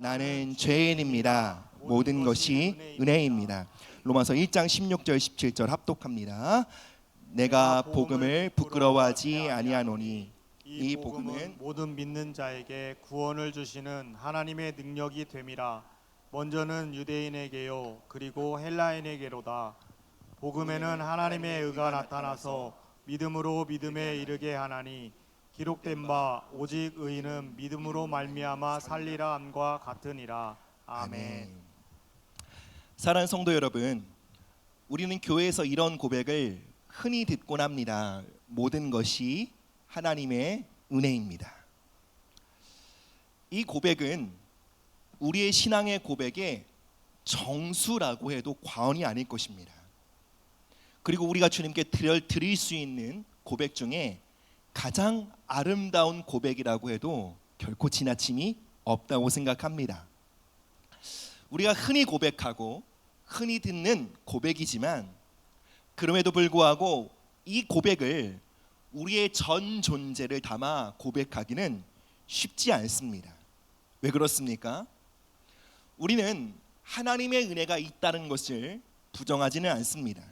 나는 죄인입니다. 모든 것이 은혜입니다. 로마서 1장 16절 17절 합독합니다. 내가 복음을 부끄러워하지 아니하노니 이 복음은 모든 믿는 자에게 구원을 주시는 하나님의 능력이 됨이라. 먼저는 유대인에게요 그리고 헬라인에게로다. 복음에는 하나님의 의가 나타나서 믿음으로 믿음에 이르게 하나니 기록된 바 오직 의인은 믿음으로 말미암아 살리라 함과 같으니라. 아멘. 사랑하는 성도 여러분, 우리는 교회에서 이런 고백을 흔히 듣곤 합니다. 모든 것이 하나님의 은혜입니다. 이 고백은 우리의 신앙의 고백의 정수라고 해도 과언이 아닐 것입니다. 그리고 우리가 주님께 드릴 수 있는 고백 중에 가장 아름다운 고백이라고 해도 결코 지나침이 없다고 생각합니다. 우리가 흔히 고백하고 흔히 듣는 고백이지만 그럼에도 불구하고 이 고백을 우리의 전 존재를 담아 고백하기는 쉽지 않습니다. 왜 그렇습니까? 우리는 하나님의 은혜가 있다는 것을 부정하지는 않습니다.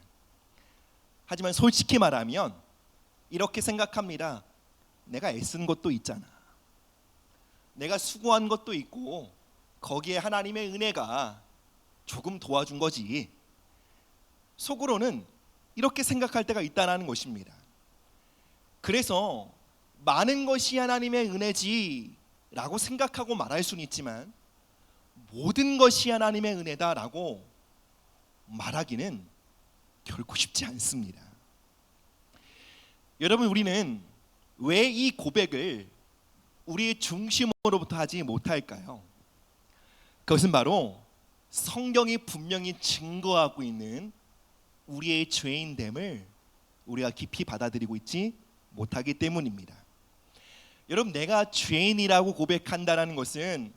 하지만 솔직히 말하면 이렇게 생각합니다. 내가 애쓴 것도 있잖아. 내가 수고한 것도 있고 거기에 하나님의 은혜가 조금 도와준 거지. 속으로는 이렇게 생각할 때가 있다는 것입니다. 그래서 많은 것이 하나님의 은혜지 라고 생각하고 말할 수는 있지만 모든 것이 하나님의 은혜다라고 말하기는 결코 쉽지 않습니다. 여러분, 우리는 왜 이 고백을 우리의 중심으로부터 하지 못할까요? 그것은 바로 성경이 분명히 증거하고 있는 우리의 죄인됨을 우리가 깊이 받아들이고 있지 못하기 때문입니다. 여러분, 내가 죄인이라고 고백한다는 것은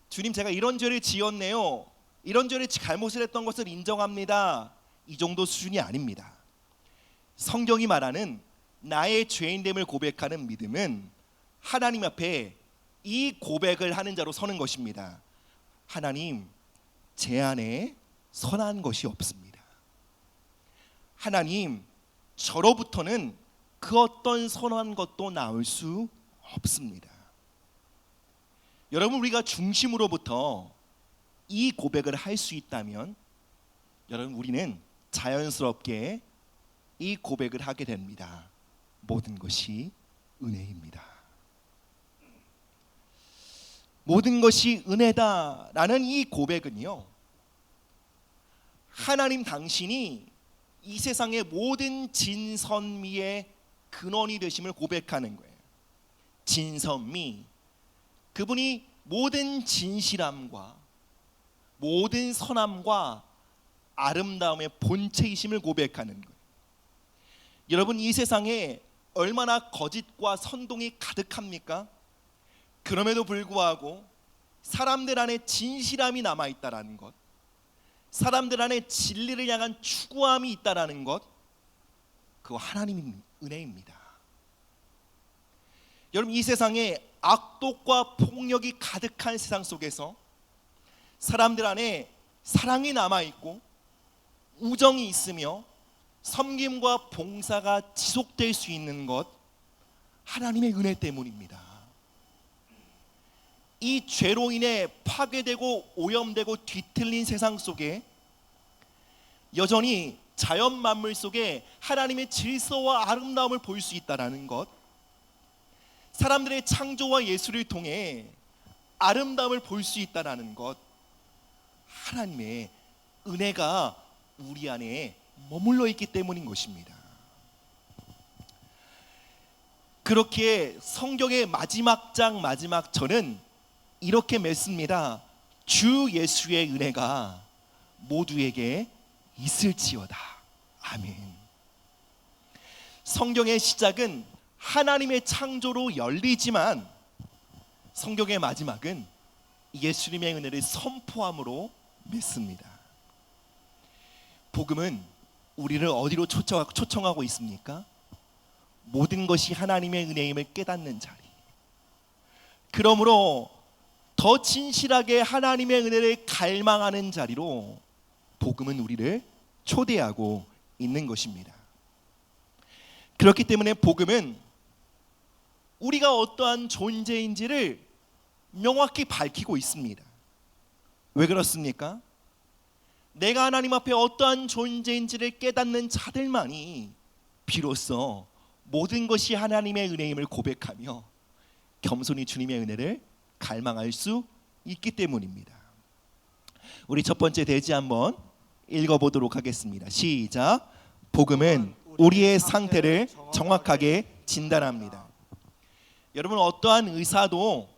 주님, 제가 이런 죄를 지었네요, 이런 죄를 잘못을 했던 것을 인정합니다, 이 정도 수준이 아닙니다. 성경이 말하는 나의 죄인됨을 고백하는 믿음은 하나님 앞에 이 고백을 하는 자로 서는 것입니다. 하나님, 제 안에 선한 것이 없습니다. 하나님, 저로부터는 그 어떤 선한 것도 나올 수 없습니다. 여러분, 우리가 중심으로부터 이 고백을 할 수 있다면 여러분, 우리는 자연스럽게 이 고백을 하게 됩니다. 모든 것이 은혜입니다. 모든 것이 은혜다라는 이 고백은요, 하나님 당신이 이 세상의 모든 진선미의 근원이 되심을 고백하는 거예요. 진선미, 그분이 모든 진실함과 모든 선함과 아름다움의 본체이심을 고백하는 거예요. 여러분, 이 세상에 얼마나 거짓과 선동이 가득합니까? 그럼에도 불구하고 사람들 안에 진실함이 남아있다라는 것, 사람들 안에 진리를 향한 추구함이 있다라는 것, 그거 하나님의 은혜입니다. 여러분, 이 세상에 악독과 폭력이 가득한 세상 속에서 사람들 안에 사랑이 남아있고 우정이 있으며 섬김과 봉사가 지속될 수 있는 것, 하나님의 은혜 때문입니다. 이 죄로 인해 파괴되고 오염되고 뒤틀린 세상 속에 여전히 자연 만물 속에 하나님의 질서와 아름다움을 볼 수 있다는 것, 사람들의 창조와 예술을 통해 아름다움을 볼 수 있다는 것, 하나님의 은혜가 우리 안에 머물러 있기 때문인 것입니다. 그렇게 성경의 마지막 장 마지막 절은 이렇게 맺습니다. 주 예수의 은혜가 모두에게 있을지어다. 아멘. 성경의 시작은 하나님의 창조로 열리지만 성경의 마지막은 예수님의 은혜를 선포함으로 맺습니다. 복음은 우리를 어디로 초청하고 있습니까? 모든 것이 하나님의 은혜임을 깨닫는 자리. 그러므로 더 진실하게 하나님의 은혜를 갈망하는 자리로 복음은 우리를 초대하고 있는 것입니다. 그렇기 때문에 복음은 우리가 어떠한 존재인지를 명확히 밝히고 있습니다. 왜 그렇습니까? 내가 하나님 앞에 어떠한 존재인지를 깨닫는 자들만이 비로소 모든 것이 하나님의 은혜임을 고백하며 겸손히 주님의 은혜를 갈망할 수 있기 때문입니다. 우리 첫 번째 대지 한번 읽어보도록 하겠습니다. 시작. 복음은 우리의 상태를 정확하게 진단합니다. 여러분, 어떠한 의사도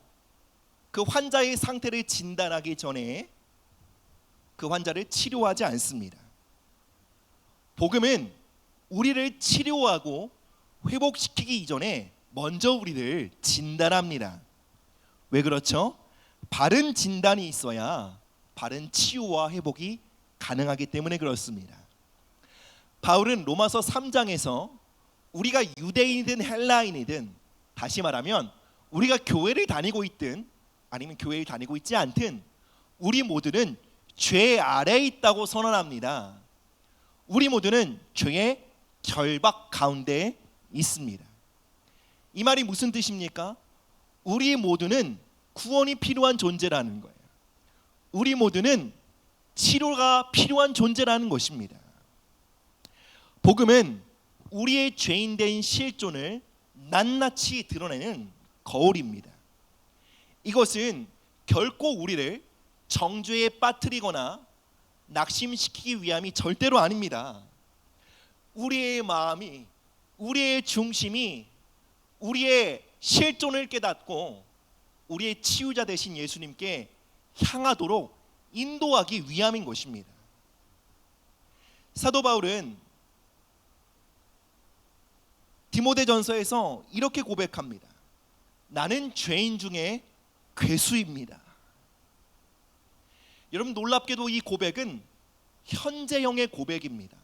그 환자의 상태를 진단하기 전에 그 환자를 치료하지 않습니다. 복음은 우리를 치료하고 회복시키기 이전에 먼저 우리를 진단합니다. 왜 그렇죠? 바른 진단이 있어야 바른 치유와 회복이 가능하기 때문에 그렇습니다. 바울은 로마서 3장에서 우리가 유대인이든 헬라인이든, 다시 말하면 우리가 교회를 다니고 있든 아니면 교회를 다니고 있지 않든 우리 모두는 죄 아래에 있다고 선언합니다. 우리 모두는 죄의 결박 가운데 있습니다. 이 말이 무슨 뜻입니까? 우리 모두는 구원이 필요한 존재라는 거예요. 우리 모두는 치료가 필요한 존재라는 것입니다. 복음은 우리의 죄인된 실존을 낱낱이 드러내는 거울입니다. 이것은 결코 우리를 정죄에 빠뜨리거나 낙심시키기 위함이 절대로 아닙니다. 우리의 마음이, 우리의 중심이 우리의 실존을 깨닫고 우리의 치유자 되신 예수님께 향하도록 인도하기 위함인 것입니다. 사도 바울은 디모데전서에서 이렇게 고백합니다. 나는 죄인 중에 괴수입니다. 여러분, 놀랍게도 이 고백은 현재형의 고백입니다.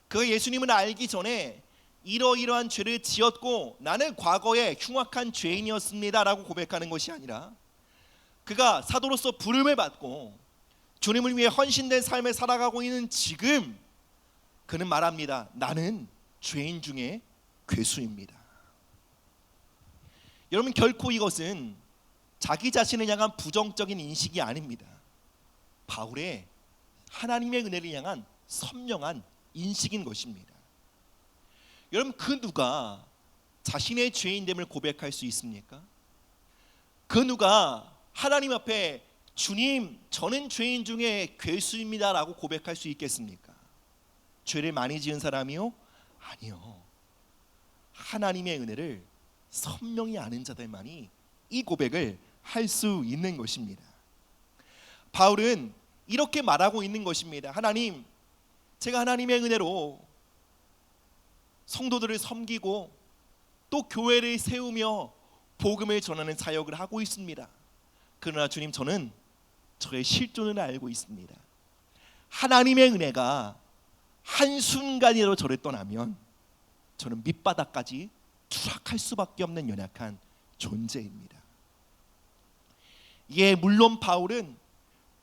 그가 예수님을 알기 전에 이러이러한 죄를 지었고 나는 과거에 흉악한 죄인이었습니다 라고 고백하는 것이 아니라, 그가 사도로서 부름을 받고 주님을 위해 헌신된 삶을 살아가고 있는 지금 그는 말합니다. 나는 죄인 중에 괴수입니다. 여러분, 결코 이것은 자기 자신을 향한 부정적인 인식이 아닙니다. 바울의 하나님의 은혜를 향한 선명한 인식인 것입니다. 여러분, 그 누가 자신의 죄인됨을 고백할 수 있습니까? 그 누가 하나님 앞에 주님, 저는 죄인 중에 괴수입니다 라고 고백할 수 있겠습니까? 죄를 많이 지은 사람이요? 아니요. 하나님의 은혜를 선명히 아는 자들만이 이 고백을 할 수 있는 것입니다. 바울은 이렇게 말하고 있는 것입니다. 하나님, 제가 하나님의 은혜로 성도들을 섬기고 또 교회를 세우며 복음을 전하는 사역을 하고 있습니다. 그러나 주님, 저는 저의 실존을 알고 있습니다. 하나님의 은혜가 한순간이라도 저를 떠나면 저는 밑바닥까지 추락할 수밖에 없는 연약한 존재입니다. 예, 물론 바울은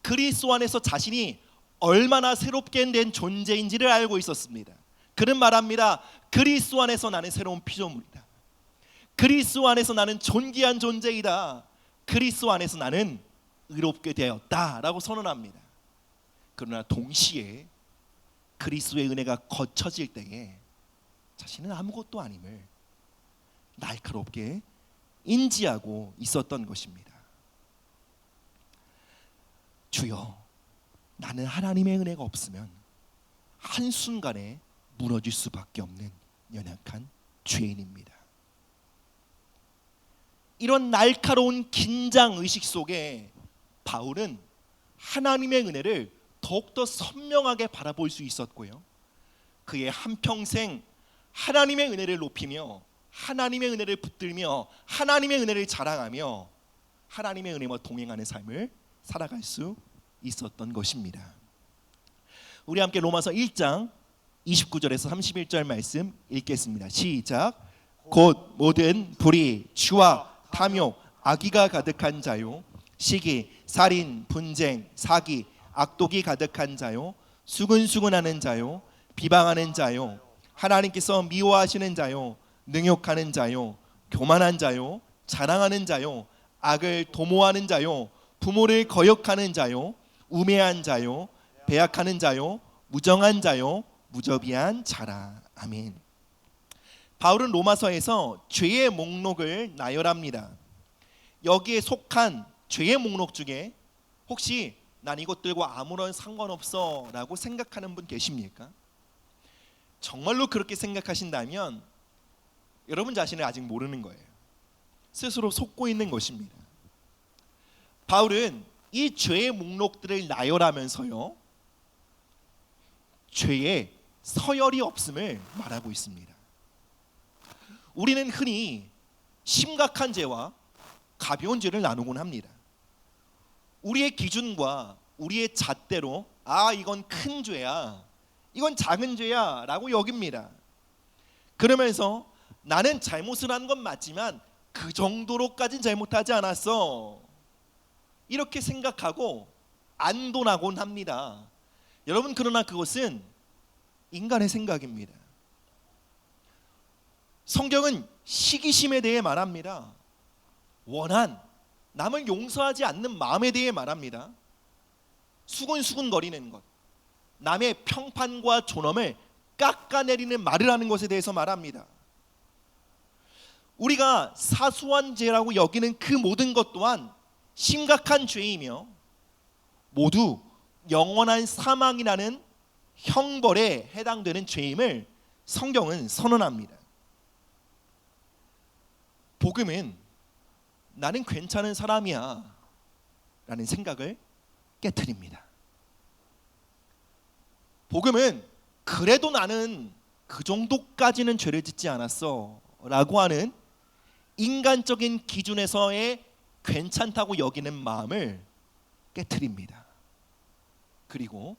그리스도 안에서 자신이 얼마나 새롭게 된 존재인지를 알고 있었습니다. 그는 말합니다. 그리스도 안에서 나는 새로운 피조물이다. 그리스도 안에서 나는 존귀한 존재이다. 그리스도 안에서 나는 의롭게 되었다라고 선언합니다. 그러나 동시에 그리스도의 은혜가 거쳐질 때에 자신은 아무것도 아님을 날카롭게 인지하고 있었던 것입니다. 주여, 나는 하나님의 은혜가 없으면 한순간에 무너질 수밖에 없는 연약한 죄인입니다. 이런 날카로운 긴장의식 속에 바울은 하나님의 은혜를 더욱더 선명하게 바라볼 수 있었고요, 그의 한평생 하나님의 은혜를 높이며 하나님의 은혜를 붙들며 하나님의 은혜를 자랑하며 하나님의 은혜와 동행하는 삶을 살아갈 수 있었던 것입니다. 우리 함께 로마서 1장 29절에서 31절 말씀 읽겠습니다. 시작. 곧 모든 불의, 주와 탐욕, 악의가 가득한 자요 시기, 살인, 분쟁, 사기, 악독이 가득한 자요, 수근수근하는 자요, 비방하는 자요, 하나님께서 미워하시는 자요, 능욕하는 자요, 교만한 자요, 자랑하는 자요, 악을 도모하는 자요, 부모를 거역하는 자요, 우매한 자요, 배약하는 자요, 무정한 자요, 무저비한 자라. 아멘. 바울은 로마서에서 죄의 목록을 나열합니다. 여기에 속한 죄의 목록 중에 혹시 난 이것들과 아무런 상관없어 라고 생각하는 분 계십니까? 정말로 그렇게 생각하신다면 여러분 자신을 아직 모르는 거예요. 스스로 속고 있는 것입니다. 바울은 이 죄의 목록들을 나열하면서요, 죄에 서열이 없음을 말하고 있습니다. 우리는 흔히 심각한 죄와 가벼운 죄를 나누곤 합니다. 우리의 기준과 우리의 잣대로 이건 큰 죄야, 이건 작은 죄야 라고 여깁니다. 그러면서 나는 잘못을 한 건 맞지만 그 정도로까지는 잘못하지 않았어, 이렇게 생각하고 안도나곤 합니다. 여러분, 그러나 그것은 인간의 생각입니다. 성경은 시기심에 대해 말합니다. 원한, 남을 용서하지 않는 마음에 대해 말합니다. 수근수근거리는 것, 남의 평판과 존엄을 깎아내리는 말을 하는 것에 대해서 말합니다. 우리가 사소한 죄라고 여기는 그 모든 것 또한 심각한 죄이며 모두 영원한 사망이라는 형벌에 해당되는 죄임을 성경은 선언합니다. 복음은 나는 괜찮은 사람이야 라는 생각을 깨트립니다. 복음은 그래도 나는 그 정도까지는 죄를 짓지 않았어 라고 하는 인간적인 기준에서의 괜찮다고 여기는 마음을 깨트립니다. 그리고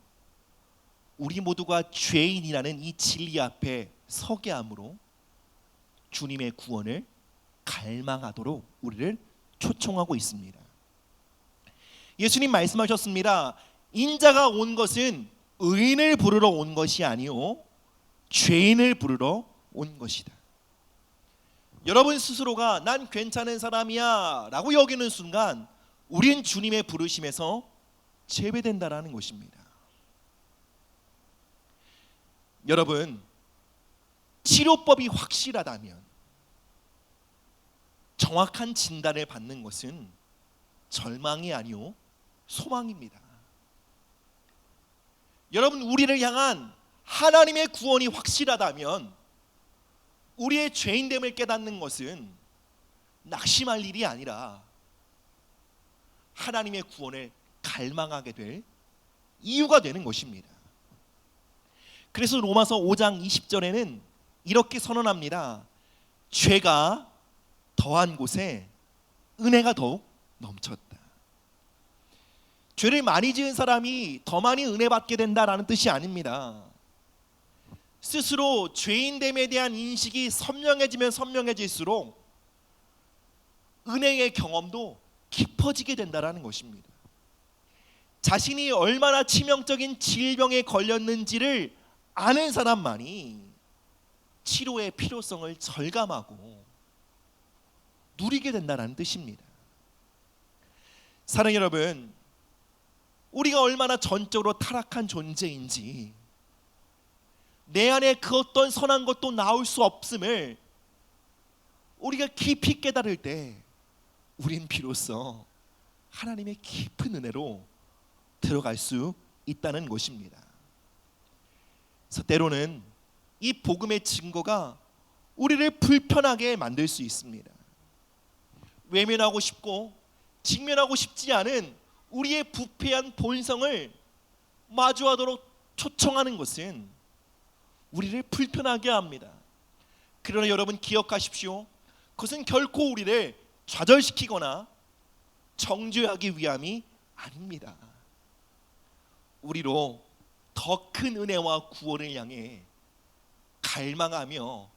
우리 모두가 죄인이라는 이 진리 앞에 서게 함으로 주님의 구원을 갈망하도록 우리를 초청하고 있습니다. 예수님 말씀하셨습니다. 인자가 온 것은 의인을 부르러 온 것이 아니요 죄인을 부르러 온 것이다. 여러분 스스로가 난 괜찮은 사람이야 라고 여기는 순간 우린 주님의 부르심에서 제외된다라는 것입니다. 여러분, 치료법이 확실하다면 정확한 진단을 받는 것은 절망이 아니요 소망입니다. 여러분, 우리를 향한 하나님의 구원이 확실하다면 우리의 죄인됨을 깨닫는 것은 낙심할 일이 아니라 하나님의 구원을 갈망하게 될 이유가 되는 것입니다. 그래서 로마서 5장 20절에는 이렇게 선언합니다. 죄가 더한 곳에 은혜가 더욱 넘쳤다. 죄를 많이 지은 사람이 더 많이 은혜 받게 된다라는 뜻이 아닙니다. 스스로 죄인됨에 대한 인식이 선명해지면 선명해질수록 은혜의 경험도 깊어지게 된다라는 것입니다. 자신이 얼마나 치명적인 질병에 걸렸는지를 아는 사람만이 치료의 필요성을 절감하고 누리게 된다는 뜻입니다. 사랑하는 여러분, 우리가 얼마나 전적으로 타락한 존재인지, 내 안에 그 어떤 선한 것도 나올 수 없음을 우리가 깊이 깨달을 때 우린 비로소 하나님의 깊은 은혜로 들어갈 수 있다는 것입니다. 그래서 때로는 이 복음의 증거가 우리를 불편하게 만들 수 있습니다. 외면하고 싶고 직면하고 싶지 않은 우리의 부패한 본성을 마주하도록 초청하는 것은 우리를 불편하게 합니다. 그러나 여러분 기억하십시오. 그것은 결코 우리를 좌절시키거나 정죄하기 위함이 아닙니다. 우리로 더 큰 은혜와 구원을 향해 갈망하며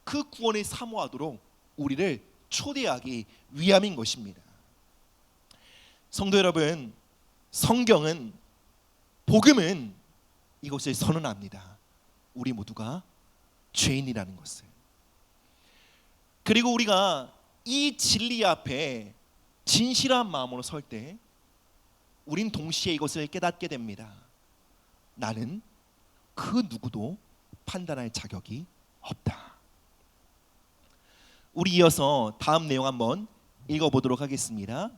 그 구원을 사모하도록 우리를 초대하기 위함인 것입니다. 성도 여러분, 성경은, 복음은 이것을 선언합니다. 우리 모두가 죄인이라는 것을. 그리고 우리가 이 진리 앞에 진실한 마음으로 설 때 우린 동시에 이것을 깨닫게 됩니다. 나는 그 누구도 판단할 자격이 없다. 우리 이어서 다음 내용 한번 읽어보도록 하겠습니다.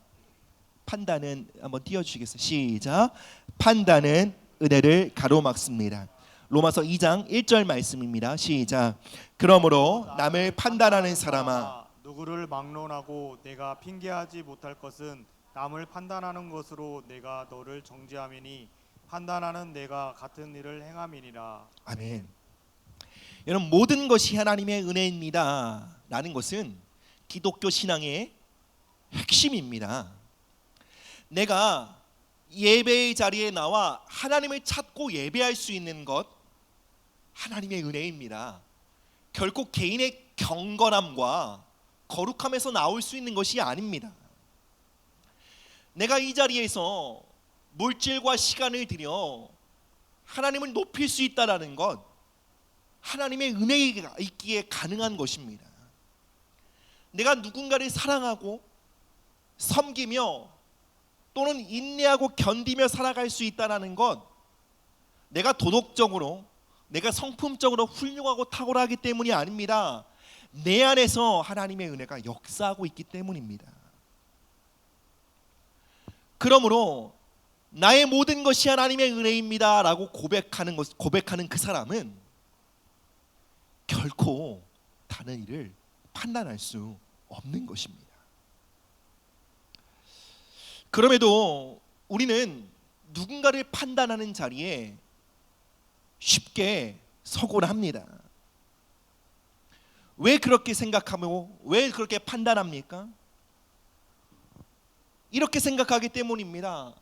판단은 한번 띄워주시겠어요? 시작. 판단은 은혜를 가로막습니다. 로마서 2장 1절 말씀입니다. 시작. 그러므로 남을 판단하는 사람아, 누구를 막론하고 내가 핑계하지 못할 것은 남을 판단하는 것으로 내가 너를 정죄함이니 판단하는 내가 같은 일을 행함이니라. 아멘. 여러분, 모든 것이 하나님의 은혜입니다 라는 것은 기독교 신앙의 핵심입니다. 내가 예배의 자리에 나와 하나님을 찾고 예배할 수 있는 것, 하나님의 은혜입니다. 결코 개인의 경건함과 거룩함에서 나올 수 있는 것이 아닙니다. 내가 이 자리에서 물질과 시간을 들여 하나님을 높일 수 있다는 것, 하나님의 은혜가 있기에 가능한 것입니다. 내가 누군가를 사랑하고 섬기며 또는 인내하고 견디며 살아갈 수 있다는 것, 내가 도덕적으로, 내가 성품적으로 훌륭하고 탁월하기 때문이 아닙니다. 내 안에서 하나님의 은혜가 역사하고 있기 때문입니다. 그러므로 나의 모든 것이 하나님의 은혜입니다 라고 고백하는 그 사람은 결코 다른 일을 판단할 수 없는 것입니다. 그럼에도 우리는 누군가를 판단하는 자리에 쉽게 서곤 합니다. 왜 그렇게 생각하며 왜 그렇게 판단합니까? 이렇게 생각하기 때문입니다.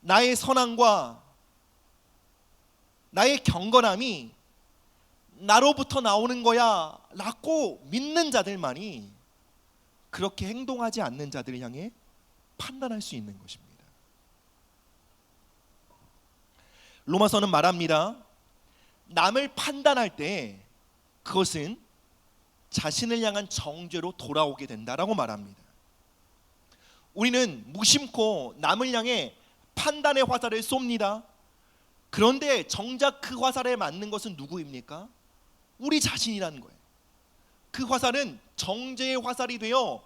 나의 선함과 나의 경건함이 나로부터 나오는 거야 라고 믿는 자들만이 그렇게 행동하지 않는 자들을 향해 판단할 수 있는 것입니다. 로마서는 말합니다. 남을 판단할 때 그것은 자신을 향한 정죄로 돌아오게 된다라고 말합니다. 우리는 무심코 남을 향해 판단의 화살을 쏩니다. 그런데 정작 그 화살에 맞는 것은 누구입니까? 우리 자신이라는 거예요. 그 화살은 정죄의 화살이 되어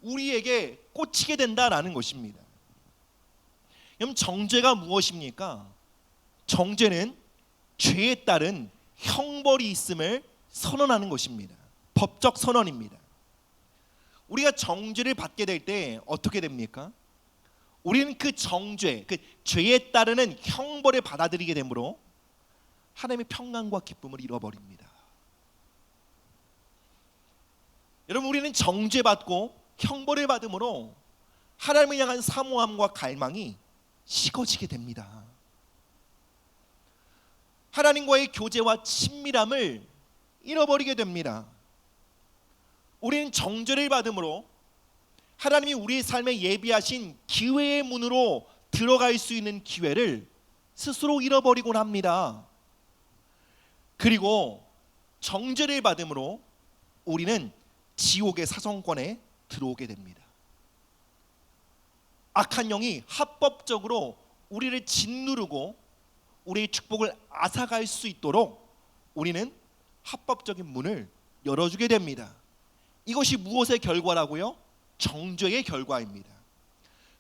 우리에게 꽂히게 된다라는 것입니다. 그럼 정죄가 무엇입니까? 정죄는 죄에 따른 형벌이 있음을 선언하는 것입니다. 법적 선언입니다. 우리가 정죄를 받게 될 때 어떻게 됩니까? 우리는 그 정죄, 그 죄에 따르는 형벌을 받아들이게 되므로 하나님의 평강과 기쁨을 잃어버립니다. 여러분, 우리는 정죄받고 형벌을 받음으로 하나님을 향한 사모함과 갈망이 식어지게 됩니다. 하나님과의 교제와 친밀함을 잃어버리게 됩니다. 우리는 정죄를 받음으로 하나님이 우리의 삶에 예비하신 기회의 문으로 들어갈 수 있는 기회를 스스로 잃어버리곤 합니다. 그리고 정죄를 받음으로 우리는 지옥의 사정권에 들어오게 됩니다. 악한 영이 합법적으로 우리를 짓누르고 우리의 축복을 앗아갈 수 있도록 우리는 합법적인 문을 열어주게 됩니다. 이것이 무엇의 결과라고요? 정죄의 결과입니다.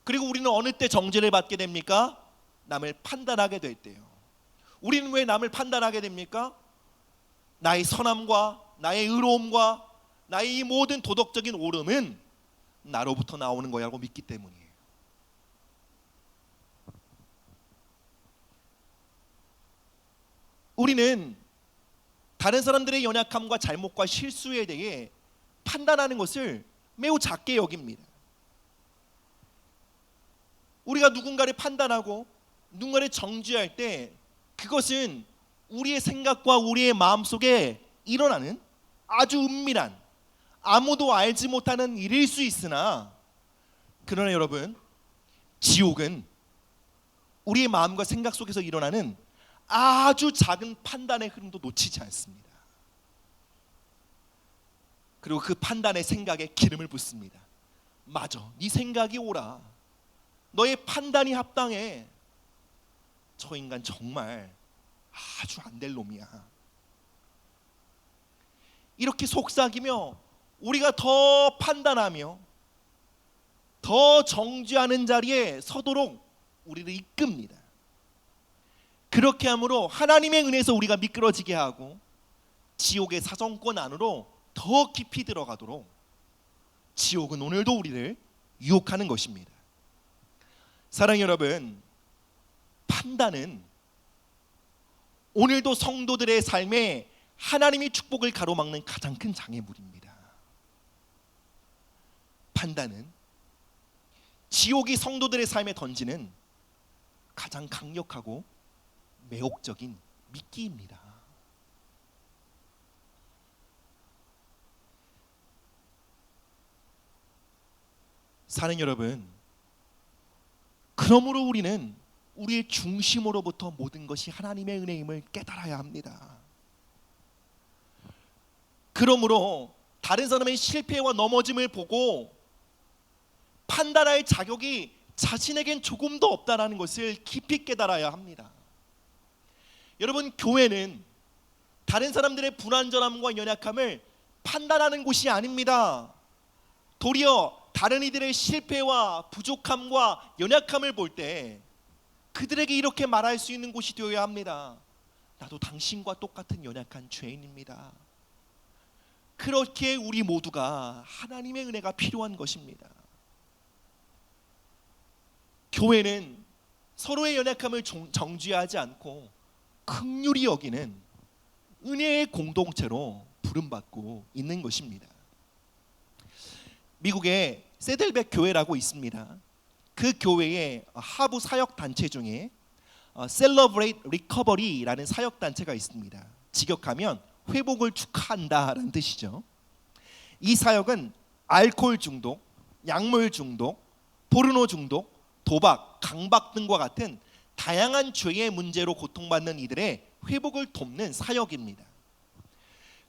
그리고 우리는 어느 때 정죄를 받게 됩니까? 남을 판단하게 될 때요. 우리는 왜 남을 판단하게 됩니까? 나의 선함과 나의 의로움과 나의 이 모든 도덕적인 옳음은 나로부터 나오는 거라고 믿기 때문이에요. 우리는 다른 사람들의 연약함과 잘못과 실수에 대해 판단하는 것을 매우 작게 여깁니다. 우리가 누군가를 판단하고 누군가를 정죄할 때 그것은 우리의 생각과 우리의 마음속에 일어나는 아주 은밀한, 아무도 알지 못하는 일일 수 있으나, 그러나 여러분, 지옥은 우리의 마음과 생각 속에서 일어나는 아주 작은 판단의 흐름도 놓치지 않습니다. 그리고 그 판단의 생각에 기름을 붓습니다. 맞아, 네 생각이 옳아. 너의 판단이 합당해. 저 인간 정말 아주 안 될 놈이야. 이렇게 속삭이며 우리가 더 판단하며 더 정죄하는 자리에 서도록 우리를 이끕니다. 그렇게 함으로 하나님의 은혜에서 우리가 미끄러지게 하고 지옥의 사정권 안으로 더 깊이 들어가도록 지옥은 오늘도 우리를 유혹하는 것입니다. 사랑하는 여러분, 판단은 오늘도 성도들의 삶에 하나님의 축복을 가로막는 가장 큰 장애물입니다. 판단은 지옥이 성도들의 삶에 던지는 가장 강력하고 매혹적인 미끼입니다. 사는 여러분, 그러므로 우리는 우리의 중심으로부터 모든 것이 하나님의 은혜임을 깨달아야 합니다. 그러므로 다른 사람의 실패와 넘어짐을 보고 판단할 자격이 자신에겐 조금도 없다는 것을 깊이 깨달아야 합니다. 여러분, 교회는 다른 사람들의 불완전함과 연약함을 판단하는 곳이 아닙니다. 도리어 다른 이들의 실패와 부족함과 연약함을 볼 때 그들에게 이렇게 말할 수 있는 곳이 되어야 합니다. 나도 당신과 똑같은 연약한 죄인입니다. 그렇게 우리 모두가 하나님의 은혜가 필요한 것입니다. 교회는 서로의 연약함을 정죄하지 않고 긍휼히 여기는 은혜의 공동체로 부름받고 있는 것입니다. 미국에 세들백 교회라고 있습니다. 그 교회의 하부 사역 단체 중에 Celebrate Recovery라는 사역 단체가 있습니다. 직역하면 회복을 축하한다라는 뜻이죠. 이 사역은 알코올 중독, 약물 중독, 포르노 중독, 도박, 강박 등과 같은 다양한 죄의 문제로 고통받는 이들의 회복을 돕는 사역입니다.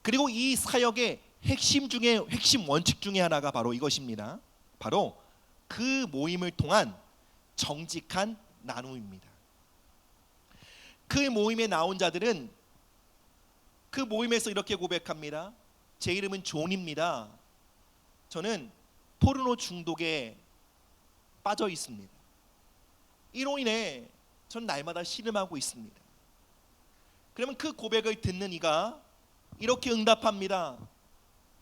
그리고 이 사역의 핵심 원칙 중에 하나가 바로 이것입니다. 바로 그 모임을 통한 정직한 나눔입니다. 그 모임에 나온 자들은 그 모임에서 이렇게 고백합니다. 제 이름은 존입니다. 저는 포르노 중독에 빠져 있습니다. 이로 인해 전 날마다 씨름하고 있습니다. 그러면 그 고백을 듣는 이가 이렇게 응답합니다.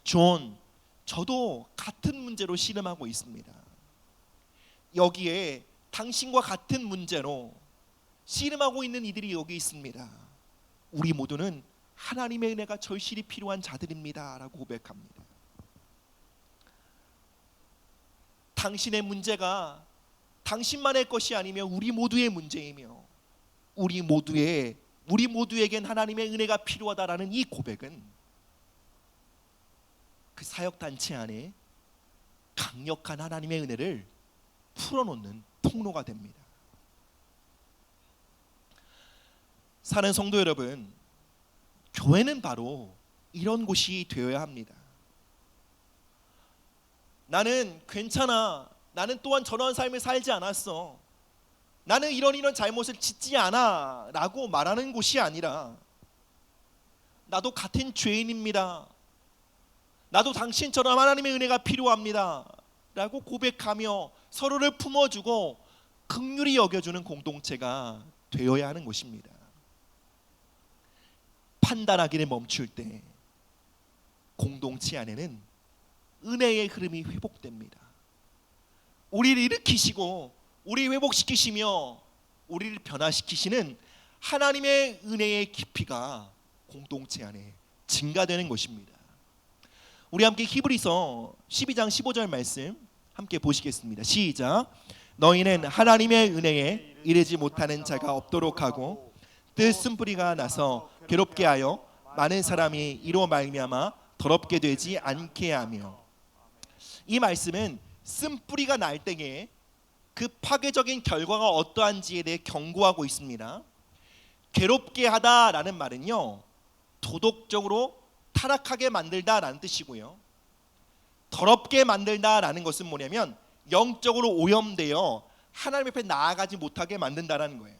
존, 저도 같은 문제로 씨름하고 있습니다. 여기에 당신과 같은 문제로 씨름하고 있는 이들이 여기 있습니다. 우리 모두는 하나님의 은혜가 절실히 필요한 자들입니다 라고 고백합니다. 당신의 문제가 당신만의 것이 아니며 우리 모두의 문제이며 우리 모두에겐 하나님의 은혜가 필요하다라는 이 고백은 그 사역단체 안에 강력한 하나님의 은혜를 풀어놓는 통로가 됩니다. 사는 성도 여러분, 교회는 바로 이런 곳이 되어야 합니다. 나는 괜찮아. 나는 또한 저런 삶을 살지 않았어. 나는 이런 잘못을 짓지 않아 라고 말하는 곳이 아니라 나도 같은 죄인입니다. 나도 당신처럼 하나님의 은혜가 필요합니다 라고 고백하며 서로를 품어주고 긍휼히 여겨주는 공동체가 되어야 하는 것입니다. 판단하기를 멈출 때 공동체 안에는 은혜의 흐름이 회복됩니다. 우리를 일으키시고 우리를 회복시키시며 우리를 변화시키시는 하나님의 은혜의 깊이가 공동체 안에 증가되는 것입니다. 우리 함께 히브리서 12장 15절 말씀 함께 보시겠습니다. 시작. 너희는 하나님의 은혜에 이르지 못하는 자가 없도록 하고 뜻 쓴뿌리가 나서 괴롭게 하여 많은 사람이 이로 말미암아 더럽게 되지 않게 하며. 이 말씀은 쓴뿌리가 날 때에 그 파괴적인 결과가 어떠한지에 대해 경고하고 있습니다. 괴롭게 하다라는 말은요, 도덕적으로 타락하게 만들다라는 뜻이고요. 더럽게 만들다라는 것은 뭐냐면 영적으로 오염되어 하나님 앞에 나아가지 못하게 만든다라는 거예요.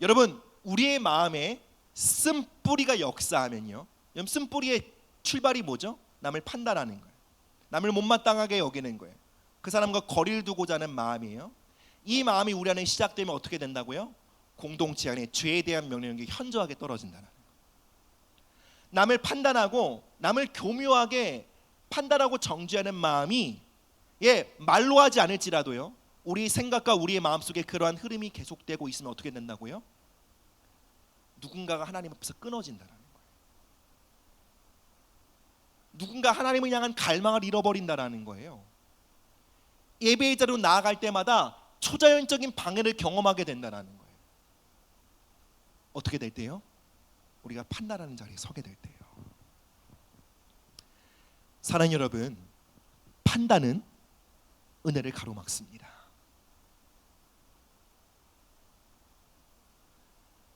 여러분, 우리의 마음에 쓴뿌리가 역사하면요, 쓴뿌리의 출발이 뭐죠? 남을 판단하는 거예요. 남을 못마땅하게 여기는 거예요. 그 사람과 거리를 두고자 하는 마음이에요. 이 마음이 우리 안에 시작되면 어떻게 된다고요? 공동체 안에 죄에 대한 명령력이 현저하게 떨어진다는 거예요. 남을 판단하고 남을 교묘하게 판단하고 정죄하는 마음이 말로 하지 않을지라도요, 우리 생각과 우리의 마음속에 그러한 흐름이 계속되고 있으면 어떻게 된다고요? 누군가가 하나님 앞에서 끊어진다는 거예요. 누군가 하나님을 향한 갈망을 잃어버린다는 거예요. 예배의 자리로 나아갈 때마다 초자연적인 방해를 경험하게 된다는 거예요. 어떻게 될 때요? 우리가 판단하는 자리에 서게 될 때요. 사랑하는 여러분, 판단은 은혜를 가로막습니다.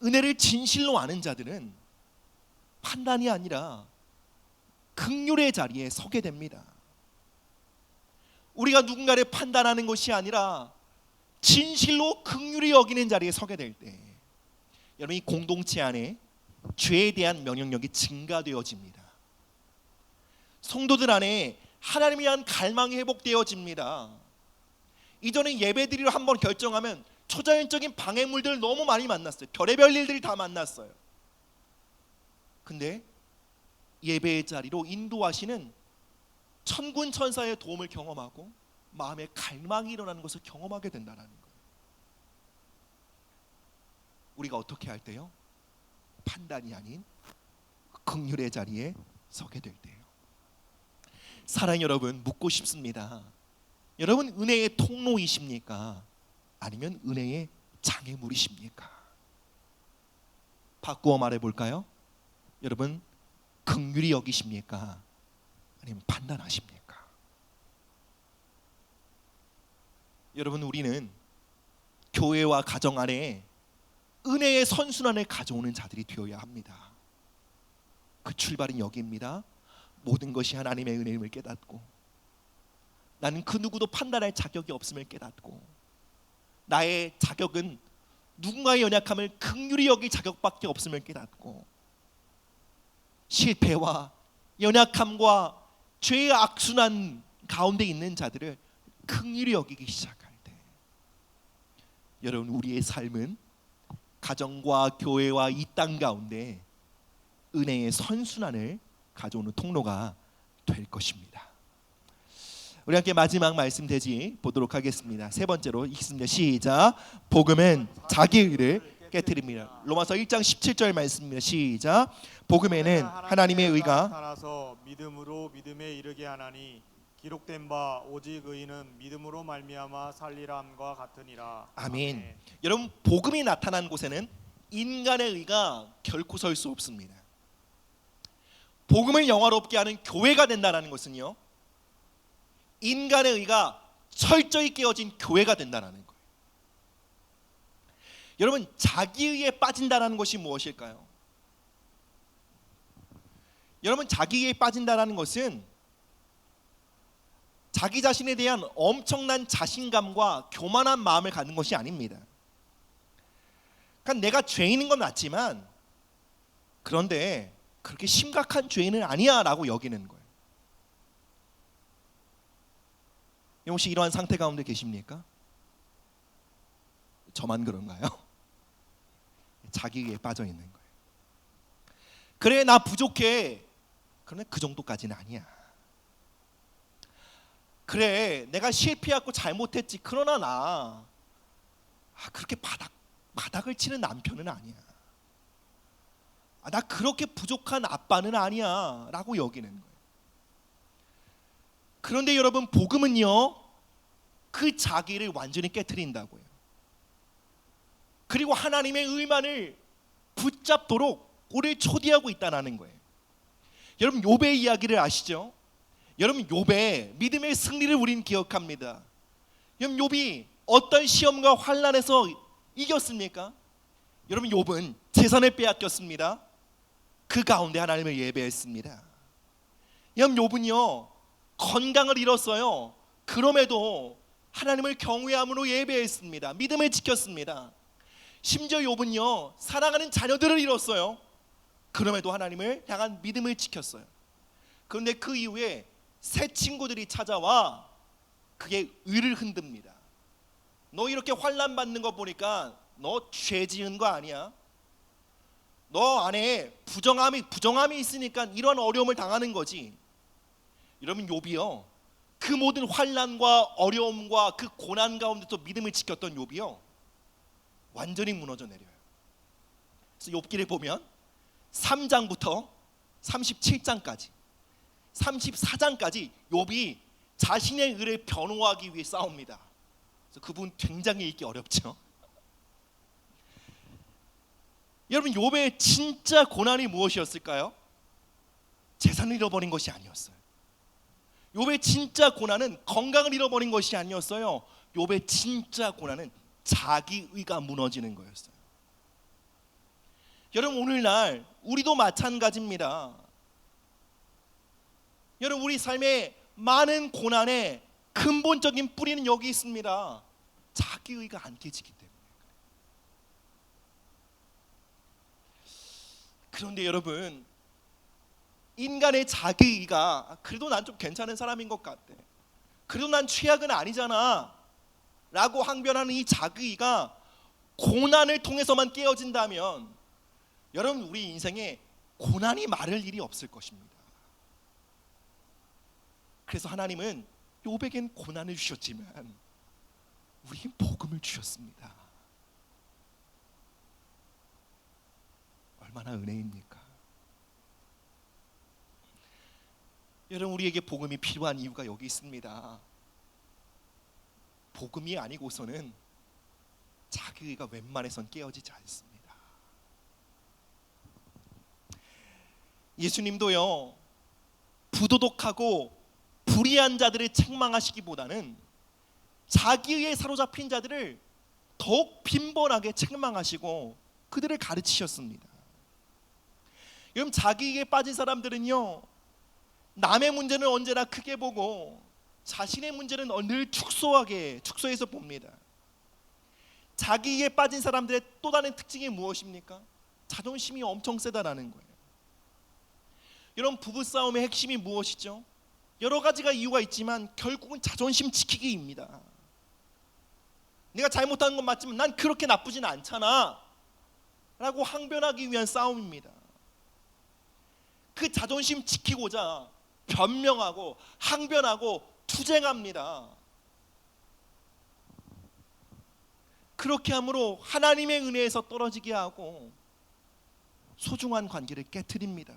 은혜를 진실로 아는 자들은 판단이 아니라 긍휼의 자리에 서게 됩니다. 우리가 누군가를 판단하는 것이 아니라 진실로 긍휼히 여기는 자리에 서게 될 때, 여러분, 이 공동체 안에 죄에 대한 면역력이 증가되어집니다. 성도들 안에 하나님에 대한 갈망이 회복되어집니다. 이전에 예배드리러 한번 결정하면 초자연적인 방해물들을 너무 많이 만났어요. 별의별 일들이 다 만났어요. 근데 예배의 자리로 인도하시는 천군 천사의 도움을 경험하고 마음의 갈망이 일어나는 것을 경험하게 된다는 거예요. 우리가 어떻게 할 때요? 판단이 아닌 긍휼의 자리에 서게 될 때요. 사랑하는 여러분, 묻고 싶습니다. 여러분, 은혜의 통로이십니까? 아니면 은혜의 장애물이십니까? 바꾸어 말해볼까요? 여러분, 긍휼히 여기십니까? 아니면 판단하십니까? 여러분, 우리는 교회와 가정 안에 은혜의 선순환을 가져오는 자들이 되어야 합니다. 그 출발은 여기입니다. 모든 것이 하나님의 은혜임을 깨닫고, 나는 그 누구도 판단할 자격이 없음을 깨닫고, 나의 자격은 누군가의 연약함을 긍휼히 여길 자격밖에 없음을 깨닫고, 실패와 연약함과 죄의 악순환 가운데 있는 자들을 긍휼히 여기기 시작할 때, 여러분, 우리의 삶은 가정과 교회와 이 땅 가운데 은혜의 선순환을 가져오는 통로가 될 것입니다. 우리 함께 마지막 말씀 대지 보도록 하겠습니다. 세 번째로 읽습니다. 시작. 복음은 자기 의를 깨트립니다. 로마서 1장 17절 말씀입니다. 시작. 복음에는 하나님의 의가 나타나서 믿음으로 믿음에 이르게 하나니 기록된 바 오직 의인은 믿음으로 말미암아 살리라 함과 같으니라. 아멘. 여러분, 복음이 나타난 곳에는 인간의 의가 결코 설 수 없습니다. 복음을 영화롭게 하는 교회가 된다는 것은요, 인간의 의가 철저히 깨어진 교회가 된다는 거예요. 여러분, 자기의에 빠진다는 것이 무엇일까요? 여러분, 자기의에 빠진다는 것은 자기 자신에 대한 엄청난 자신감과 교만한 마음을 갖는 것이 아닙니다. 그러니까 내가 죄인인 건 맞지만, 그런데 그렇게 심각한 죄인은 아니야 라고 여기는 거예요. 혹시 이러한 상태 가운데 계십니까? 저만 그런가요? 자기에 빠져 있는 거예요. 그래, 나 부족해. 그런데 그 정도까지는 아니야. 그래, 내가 실패하고 잘못했지. 그러나 나 그렇게 바닥을 치는 남편은 아니야. 나 그렇게 부족한 아빠는 아니야 라고 여기는 거예요. 그런데 여러분, 복음은요, 그 자기를 완전히 깨트린다고요. 그리고 하나님의 의만을 붙잡도록 우리를 초대하고 있다는 거예요. 여러분, 욥의 이야기를 아시죠? 여러분, 욥의 믿음의 승리를 우리는 기억합니다. 여러분, 욥이 어떤 시험과 환난에서 이겼습니까? 여러분, 욥은 재산을 빼앗겼습니다. 그 가운데 하나님을 예배했습니다. 여러분, 욥은요 건강을 잃었어요. 그럼에도 하나님을 경외함으로 예배했습니다. 믿음을 지켰습니다. 심지어 욥은요 사랑하는 자녀들을 잃었어요. 그럼에도 하나님을 향한 믿음을 지켰어요. 그런데 그 이후에 새 친구들이 찾아와 그의 의를 흔듭니다. 너 이렇게 환난 받는 거 보니까 너 죄 지은 거 아니야? 너 안에 부정함이 있으니까 이런 어려움을 당하는 거지. 여러분, 욥이요 그 모든 환난과 어려움과 그 고난 가운데서 믿음을 지켰던 욥이요 완전히 무너져 내려요. 그래서 욥기를 보면 3장부터 37장까지 34장까지 욥이 자신의 의를 변호하기 위해 싸웁니다. 그래서 그 부분 굉장히 읽기 어렵죠. 여러분, 욥의 진짜 고난이 무엇이었을까요? 재산을 잃어버린 것이 아니었어요. 욥의 진짜 고난은 건강을 잃어버린 것이 아니었어요. 욥의 진짜 고난은 자기의가 무너지는 거였어요. 여러분, 오늘날 우리도 마찬가지입니다. 여러분, 우리 삶의 많은 고난의 근본적인 뿌리는 여기 있습니다. 자기의가 안 깨지기 때문에. 그런데 여러분, 인간의 자기의가 그래도 난 좀 괜찮은 사람인 것 같아, 그래도 난 최악은 아니잖아 라고 항변하는 이 자기의가 고난을 통해서만 깨어진다면 여러분, 우리 인생에 고난이 마를 일이 없을 것입니다. 그래서 하나님은 욥에겐 고난을 주셨지만 우리에겐 복음을 주셨습니다. 얼마나 은혜입니까? 여러분, 우리에게 복음이 필요한 이유가 여기 있습니다. 복음이 아니고서는 자기의가 웬만해선 깨어지지 않습니다. 예수님도요 부도덕하고 불의한 자들을 책망하시기보다는 자기의에 사로잡힌 자들을 더욱 빈번하게 책망하시고 그들을 가르치셨습니다. 여러분, 자기의에 빠진 사람들은요 남의 문제는 언제나 크게 보고 자신의 문제는 늘 축소해서 봅니다. 자기의에 빠진 사람들의 또 다른 특징이 무엇입니까? 자존심이 엄청 세다라는 거예요. 여러분, 부부싸움의 핵심이 무엇이죠? 여러 가지가 이유가 있지만 결국은 자존심 지키기입니다. 내가 잘못한 건 맞지만 난 그렇게 나쁘진 않잖아 라고 항변하기 위한 싸움입니다. 그 자존심 지키고자 변명하고 항변하고 투쟁합니다. 그렇게 함으로 하나님의 은혜에서 떨어지게 하고 소중한 관계를 깨트립니다.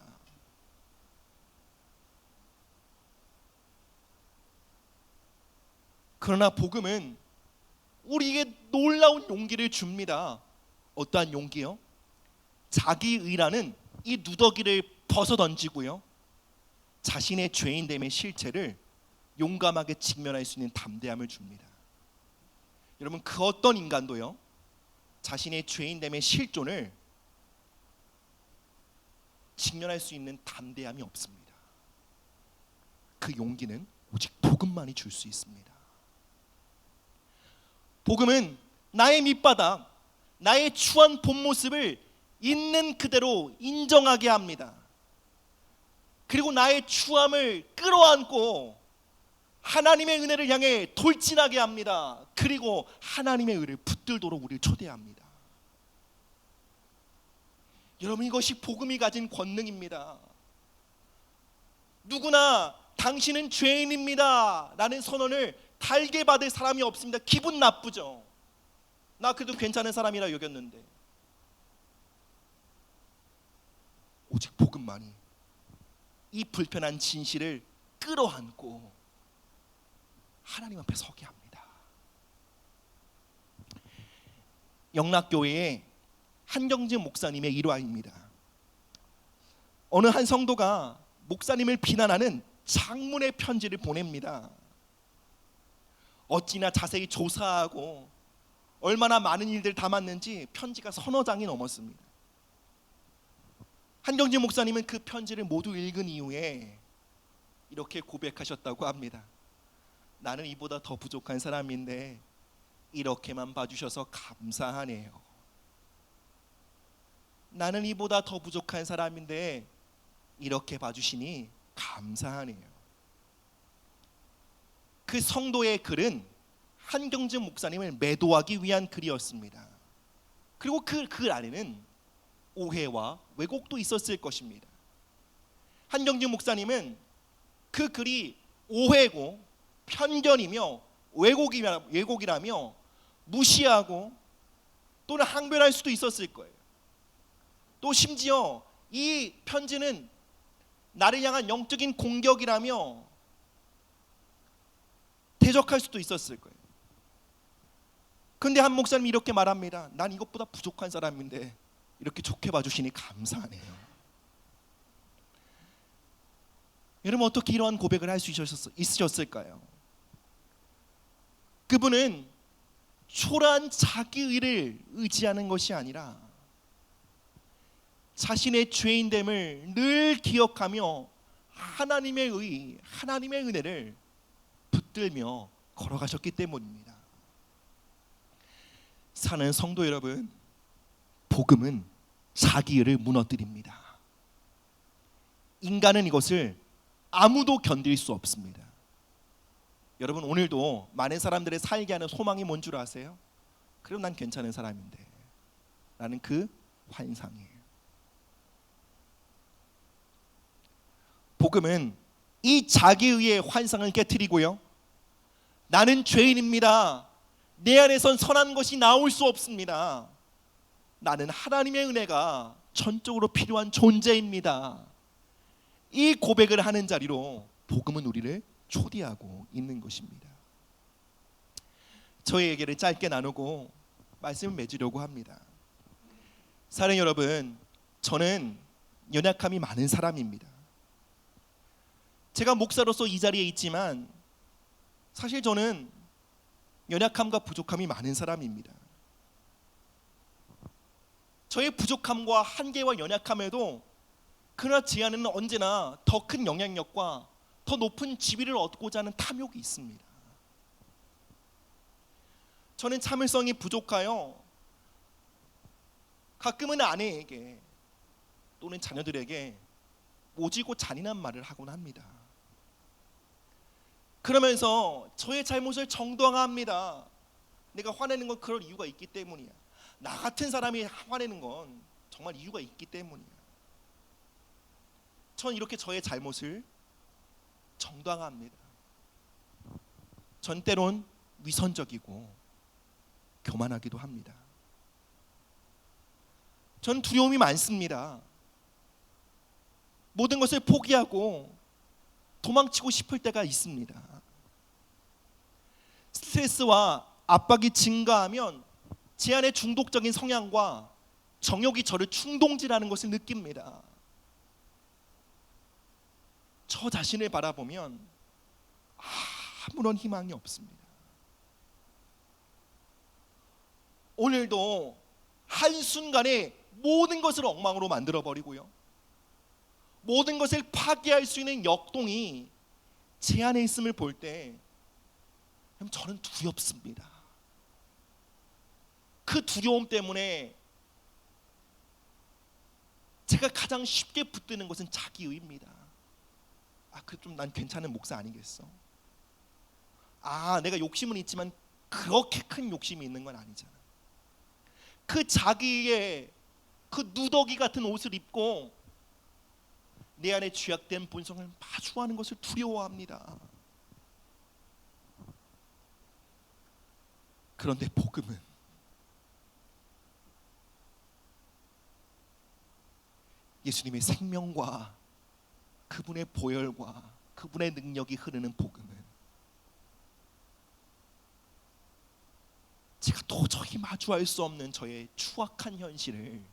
그러나 복음은 우리에게 놀라운 용기를 줍니다. 어떠한 용기요? 자기의라는 이 누더기를 벗어던지고요 자신의 죄인됨의 실체를 용감하게 직면할 수 있는 담대함을 줍니다. 여러분, 그 어떤 인간도요 자신의 죄인됨의 실존을 직면할 수 있는 담대함이 없습니다. 그 용기는 오직 복음만이 줄 수 있습니다. 복음은 나의 밑바닥, 나의 추한 본 모습을 있는 그대로 인정하게 합니다. 그리고 나의 추함을 끌어안고 하나님의 은혜를 향해 돌진하게 합니다. 그리고 하나님의 의를 붙들도록 우리를 초대합니다. 여러분, 이것이 복음이 가진 권능입니다. 누구나 당신은 죄인입니다 라는 선언을 달게 받을 사람이 없습니다. 기분 나쁘죠. 나 그래도 괜찮은 사람이라 여겼는데. 오직 복음만이 이 불편한 진실을 끌어안고 하나님 앞에 서게 합니다. 영락교회의 한경진 목사님의 일화입니다. 어느 한 성도가 목사님을 비난하는 장문의 편지를 보냅니다. 어찌나 자세히 조사하고 얼마나 많은 일들 담았는지 편지가 서너 장이 넘었습니다. 한경진 목사님은 그 편지를 모두 읽은 이후에 이렇게 고백하셨다고 합니다. 나는 이보다 더 부족한 사람인데 이렇게만 봐주셔서 감사하네요. 나는 이보다 더 부족한 사람인데 이렇게 봐주시니 감사하네요. 그 성도의 글은 한경진 목사님을 매도하기 위한 글이었습니다. 그리고 그 글 안에는 오해와 왜곡도 있었을 것입니다. 한경진 목사님은 그 글이 오해고 편견이며 왜곡이라며 무시하고 또는 항변할 수도 있었을 거예요. 또 심지어 이 편지는 나를 향한 영적인 공격이라며 대적할 수도 있었을 거예요. 그런데 한 목사님이 이렇게 말합니다. 난 이것보다 부족한 사람인데 이렇게 좋게 봐주시니 감사하네요. 여러분 어떻게 이러한 고백을 할 수 있으셨을까요? 그분은 초라한 자기의를 의지하는 것이 아니라 자신의 죄인됨을 늘 기억하며 하나님의 은혜를 붙들며 걸어가셨기 때문입니다. 사는 성도 여러분, 복음은 자기의를 무너뜨립니다. 인간은 이것을 아무도 견딜 수 없습니다. 여러분 오늘도 많은 사람들의 살게 하는 소망이 뭔 줄 아세요? 그럼 난 괜찮은 사람인데 라는 그 환상이에요. 복음은 이 자기의의 환상을 깨트리고요, 나는 죄인입니다, 내 안에선 선한 것이 나올 수 없습니다, 나는 하나님의 은혜가 전적으로 필요한 존재입니다, 이 고백을 하는 자리로 복음은 우리를 초대하고 있는 것입니다. 저의 얘기를 짧게 나누고 말씀을 맺으려고 합니다. 사랑하는 여러분, 저는 연약함이 많은 사람입니다. 제가 목사로서 이 자리에 있지만 사실 저는 연약함과 부족함이 많은 사람입니다. 저의 부족함과 한계와 연약함에도 그러나 제 안에는 언제나 더 큰 영향력과 더 높은 지위를 얻고자 하는 탐욕이 있습니다. 저는 참을성이 부족하여 가끔은 아내에게 또는 자녀들에게 모지고 잔인한 말을 하곤 합니다. 그러면서 저의 잘못을 정당화합니다. 내가 화내는 건 그럴 이유가 있기 때문이야. 나 같은 사람이 화내는 건 정말 이유가 있기 때문이야. 전 이렇게 저의 잘못을 정당화합니다. 전 때론 위선적이고 교만하기도 합니다. 전 두려움이 많습니다. 모든 것을 포기하고 도망치고 싶을 때가 있습니다. 스트레스와 압박이 증가하면 제 안의 중독적인 성향과 정욕이 저를 충동질하는 것을 느낍니다. 저 자신을 바라보면 아무런 희망이 없습니다. 오늘도 한순간에 모든 것을 엉망으로 만들어버리고요, 모든 것을 파괴할 수 있는 역동이 제 안에 있음을 볼 때 저는 두렵습니다. 그 두려움 때문에 제가 가장 쉽게 붙드는 것은 자기의입니다. 좀 난 괜찮은 목사 아니겠어? 내가 욕심은 있지만 그렇게 큰 욕심이 있는 건 아니잖아. 그 자기의 그 누더기 같은 옷을 입고 내 안에 죄악된 본성을 마주하는 것을 두려워합니다. 그런데 복음은 예수님의 생명과 그분의 보혈과 그분의 능력이 흐르는 복음은 제가 도저히 마주할 수 없는 저의 추악한 현실을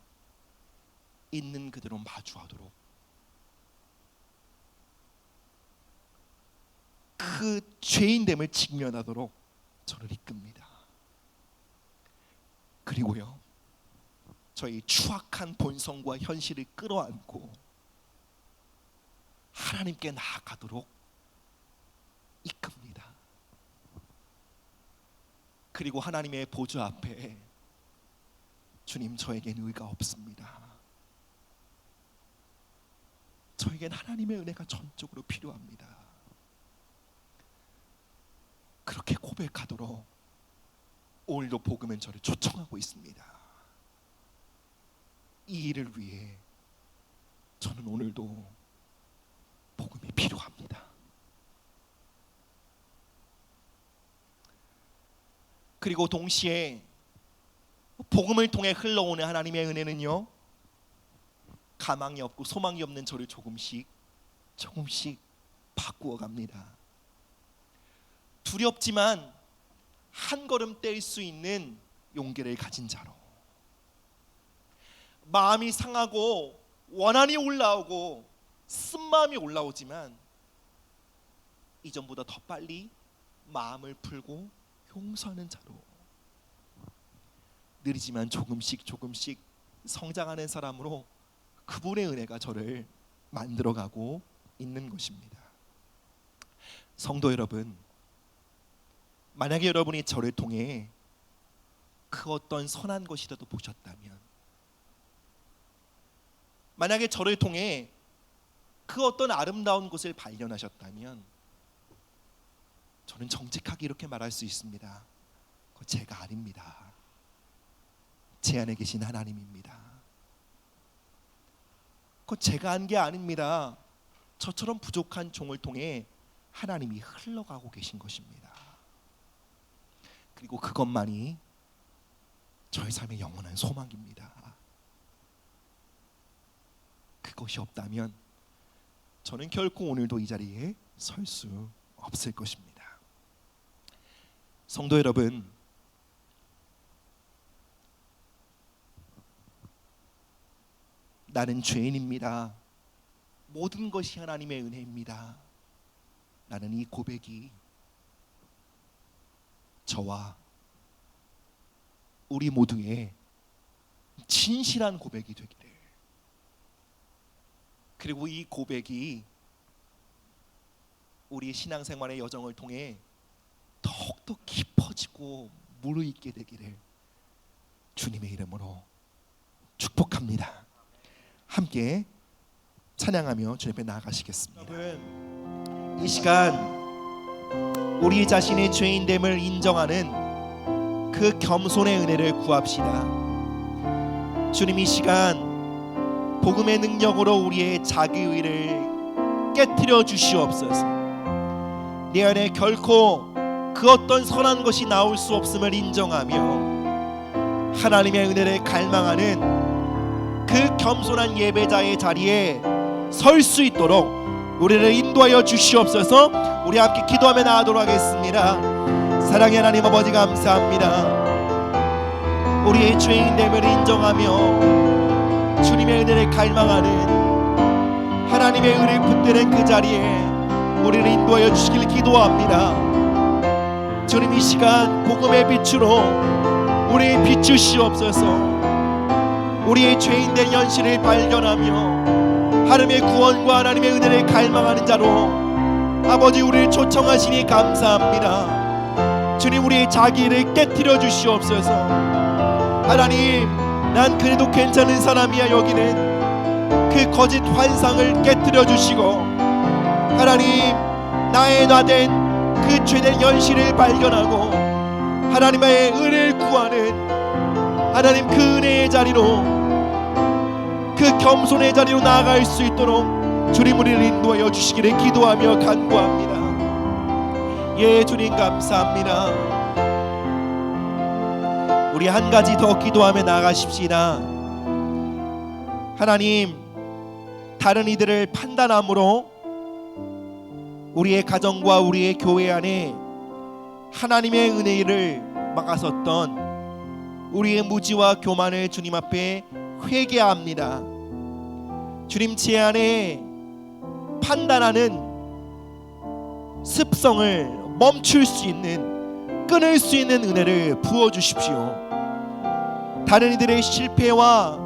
있는 그대로 마주하도록, 그 죄인됨을 직면하도록 저를 이끕니다. 그리고요, 저희 추악한 본성과 현실을 끌어안고 하나님께 나아가도록 이끕니다. 그리고 하나님의 보좌 앞에, 주님, 저에겐 의가 없습니다. 저에겐 하나님의 은혜가 전적으로 필요합니다. 그렇게 고백하도록 오늘도 복음은 저를 초청하고 있습니다. 이 일을 위해 저는 오늘도 복음이 필요합니다. 그리고 동시에 복음을 통해 흘러오는 하나님의 은혜는요, 가망이 없고 소망이 없는 저를 조금씩 바꾸어 갑니다. 두렵지만 한 걸음 뗄 수 있는 용기를 가진 자로, 마음이 상하고 원한이 올라오고 쓴마음이 올라오지만 이전보다 더 빨리 마음을 풀고 용서하는 자로, 느리지만 조금씩 성장하는 사람으로 그분의 은혜가 저를 만들어가고 있는 것입니다. 성도 여러분, 만약에 여러분이 저를 통해 그 어떤 선한 것이라도 보셨다면, 만약에 저를 통해 그 어떤 아름다운 것을 발견하셨다면, 저는 정직하게 이렇게 말할 수 있습니다. 그거 제가 아닙니다. 제 안에 계신 하나님입니다. 그거 제가 한 게 아닙니다. 저처럼 부족한 종을 통해 하나님이 흘러가고 계신 것입니다. 그리고 그것만이 저의 삶의 영원한 소망입니다. 그것이 없다면 저는 결코 오늘도 이 자리에 설 수 없을 것입니다. 성도 여러분, 나는 죄인입니다. 모든 것이 하나님의 은혜입니다. 나는 이 고백이 저와 우리 모두의 진실한 고백이 되기를, 그리고 이 고백이 우리 신앙생활의 여정을 통해 더욱더 깊어지고 무르익게 되기를 주님의 이름으로 축복합니다. 함께 찬양하며 주님 앞에 나아가시겠습니다. 이 시간 우리 자신의 죄인됨을 인정하는 그 겸손의 은혜를 구합시다. 주님, 이 시간 복음의 능력으로 우리의 자기의를 깨트려 주시옵소서. 내 안에 결코 그 어떤 선한 것이 나올 수 없음을 인정하며 하나님의 은혜를 갈망하는 그 겸손한 예배자의 자리에 설 수 있도록 우리를 인도하여 주시옵소서. 우리 함께 기도하며 나아가도록 하겠습니다. 사랑의 하나님 아버지, 감사합니다. 우리의 죄인됨을 인정하며 주님의 은혜를 갈망하는 하나님의 은혜를 붙드는 그 자리에 우리를 인도하여 주시길 기도합니다. 주님, 이 시간 복음의 빛으로 우리를 비추시옵소서. 우리의 죄인된 현실을 발견하며 하나님의 구원과 하나님의 은혜를 갈망하는 자로 아버지 우리를 초청하시니 감사합니다. 주님, 우리의 자기를 깨트려 주시옵소서. 하나님, 난 그래도 괜찮은 사람이야 여기는 그 거짓 환상을 깨트려 주시고, 하나님, 나의 나된 그 죄된 현실을 발견하고 하나님의 은혜를 구하는 하나님 그 은혜의 자리로, 그 겸손의 자리로 나아갈 수 있도록 주님 우리를 인도하여 주시기를 기도하며 간구합니다. 예, 주님 감사합니다. 우리 한 가지 더 기도하며 나아가십시다. 하나님, 다른 이들을 판단함으로 우리의 가정과 우리의 교회 안에 하나님의 은혜를 막아섰던 우리의 무지와 교만을 주님 앞에 회개합니다. 주님, 제 안에 판단하는 습성을 멈출 수 있는 끊을 수 있는 은혜를 부어 주십시오. 다른 이들의 실패와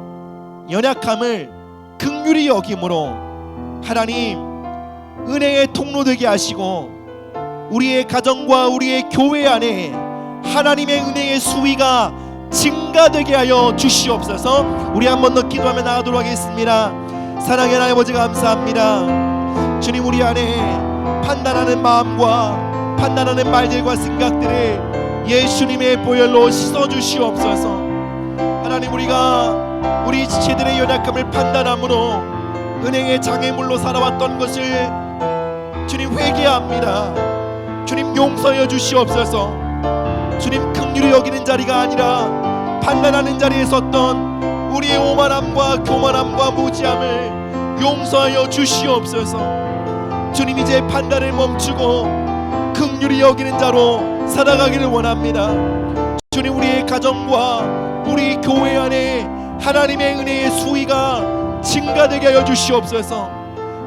연약함을 긍휼히 여김으로 하나님 은혜의 통로 되게 하시고 우리의 가정과 우리의 교회 안에 하나님의 은혜의 수위가 증가되게 하여 주시옵소서. 우리 한 번 더 기도하며 나가도록 하겠습니다. 사랑의 하나님 아버지 감사합니다. 주님, 우리 안에 판단하는 마음과 판단하는 말들과 생각들을 예수님의 보혈로 씻어주시옵소서. 하나님, 우리가 우리 지체들의 연약함을 판단함으로 은행의 장애물로 살아왔던 것을 주님 회개합니다. 주님 용서해 주시옵소서. 주님 긍휼히 여기는 자리가 아니라 판단하는 자리에 섰던 우리의 오만함과 교만함과 무지함을 용서하여 주시옵소서. 주님, 이제 판단을 멈추고 긍휼히 여기는 자로 살아가기를 원합니다. 주님, 우리의 가정과 우리 교회 안에 하나님의 은혜의 수위가 증가되게 하여 주시옵소서.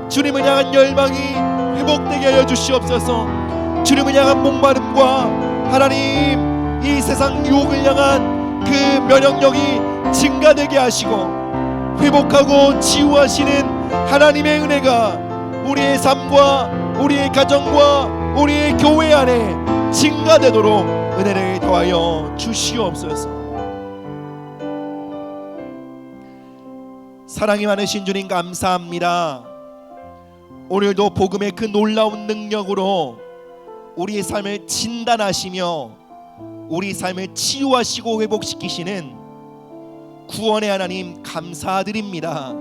주님을 향한 열망이 회복되게 하여 주시옵소서. 주님을 향한 목마름과 하나님 이 세상 유혹을 향한 그 면역력이 증가되게 하시고 회복하고 치유하시는 하나님의 은혜가 우리의 삶과 우리의 가정과 우리의 교회 안에 증가되도록 은혜를 더하여 주시옵소서. 사랑이 많으신 주님 감사합니다. 오늘도 복음의 그 놀라운 능력으로 우리의 삶을 진단하시며 우리 삶을 치유하시고 회복시키시는 구원의 하나님 감사드립니다.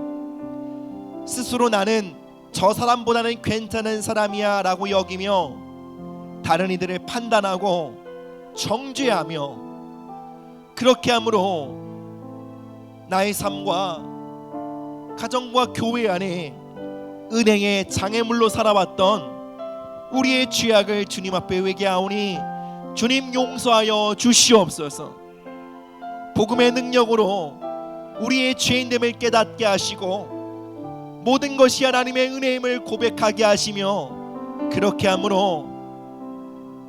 스스로 나는 저 사람보다는 괜찮은 사람이야 라고 여기며 다른 이들을 판단하고 정죄하며 그렇게 함으로 나의 삶과 가정과 교회 안에 은행의 장애물로 살아왔던 우리의 죄악을 주님 앞에 회개하오니 주님 용서하여 주시옵소서. 복음의 능력으로 우리의 죄인됨을 깨닫게 하시고 모든 것이 하나님의 은혜임을 고백하게 하시며 그렇게 함으로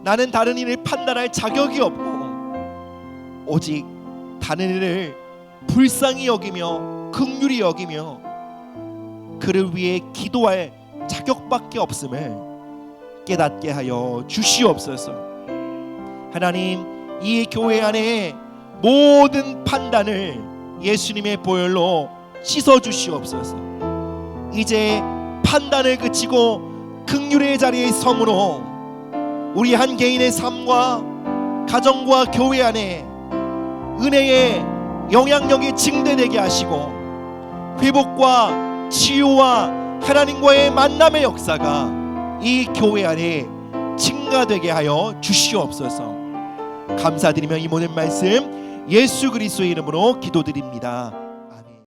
나는 다른 이를 판단할 자격이 없고 오직 다른 이를 불쌍히 여기며 긍휼히 여기며 그를 위해 기도할 자격밖에 없음을 깨닫게 하여 주시옵소서. 하나님, 이 교회 안에 모든 판단을 예수님의 보혈로 씻어 주시옵소서. 이제 판단을 그치고 긍휼의 자리에 섬으로 우리 한 개인의 삶과 가정과 교회 안에 은혜의 영향력이 증대되게 하시고 회복과 치유와 하나님과의 만남의 역사가 이 교회 안에 증가되게 하여 주시옵소서. 감사드리며 이 모든 말씀 예수 그리스도의 이름으로 기도드립니다.